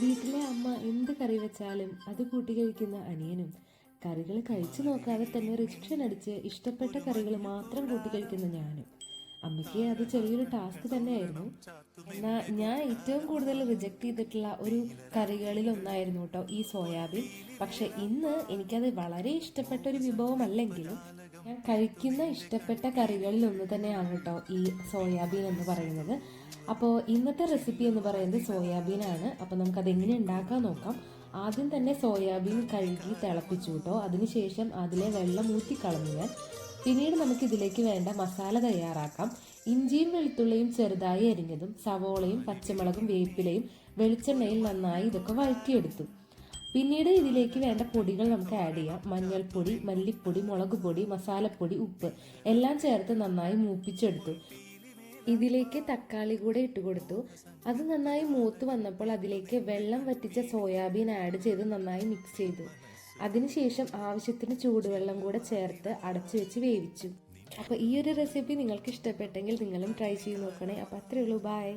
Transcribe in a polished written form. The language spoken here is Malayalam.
വീട്ടിലെ അമ്മ എന്ത് കറി വെച്ചാലും അത് കൂട്ടി കഴിക്കുന്ന അനിയനും കറികൾ കഴിച്ചു നോക്കാതെ തന്നെ റിജക്ഷൻ അടിച്ച് ഇഷ്ടപ്പെട്ട കറികൾ മാത്രം കൂട്ടി കഴിക്കുന്ന ഞാനും. അമ്മയ്ക്ക് അത് ചെറിയൊരു ടാസ്ക് തന്നെയായിരുന്നു. എന്നാൽ ഞാൻ ഏറ്റവും കൂടുതൽ റിജക്റ്റ് ചെയ്തിട്ടുള്ള ഒരു കറികളിൽ ഒന്നായിരുന്നു കേട്ടോ ഈ സോയാബീൻ. പക്ഷെ ഇന്ന് എനിക്കത് വളരെ ഇഷ്ടപ്പെട്ട ഒരു വിഭവമല്ലെങ്കിലും ഞാൻ കഴിക്കുന്ന ഇഷ്ടപ്പെട്ട കറികളിൽ ഒന്ന് തന്നെയാണ് കേട്ടോ ഈ സോയാബീൻ എന്ന് പറയുന്നത്. അപ്പോൾ ഇന്നത്തെ റെസിപ്പി എന്ന് പറയുന്നത് സോയാബീനാണ്. അപ്പോൾ നമുക്കത് എങ്ങനെ ഉണ്ടാക്കാൻ നോക്കാം. ആദ്യം തന്നെ സോയാബീൻ കഴുകി തിളപ്പിച്ചു കേട്ടോ. അതിനുശേഷം അതിലെ വെള്ളം ഊറ്റിക്കളഞ്ഞു ഞാൻ. പിന്നീട് നമുക്ക് ഇതിലേക്ക് വേണ്ട മസാല തയ്യാറാക്കാം. ഇഞ്ചിയും വെളുത്തുള്ളിയും ചെറുതായി അരിഞ്ഞതും സവോളയും പച്ചമുളകും വേപ്പിലയും വെളിച്ചെണ്ണയിൽ നന്നായി ഇതൊക്കെ വഴറ്റിയെടുത്തു. പിന്നീട് ഇതിലേക്ക് വേണ്ട പൊടികൾ നമുക്ക് ആഡ് ചെയ്യാം. മഞ്ഞൾപ്പൊടി, മല്ലിപ്പൊടി, മുളക് പൊടി, മസാലപ്പൊടി, ഉപ്പ് എല്ലാം ചേർത്ത് നന്നായി മൂപ്പിച്ചെടുത്തു. ഇതിലേക്ക് തക്കാളി കൂടെ ഇട്ട് കൊടുത്തു. അത് നന്നായി മൂത്ത് വന്നപ്പോൾ അതിലേക്ക് വെള്ളം വറ്റിച്ച സോയാബീൻ ആഡ് ചെയ്ത് നന്നായി മിക്സ് ചെയ്തു. അതിനുശേഷം ആവശ്യത്തിന് ചൂടുവെള്ളം കൂടെ ചേർത്ത് അടച്ചു വെച്ച് വേവിച്ചു. അപ്പോൾ ഈ ഒരു റെസിപ്പി നിങ്ങൾക്ക് ഇഷ്ടപ്പെട്ടെങ്കിൽ നിങ്ങളും ട്രൈ ചെയ്ത് നോക്കണേ. അപ്പോൾ അത്രയേ ഉള്ളൂ. ബൈ.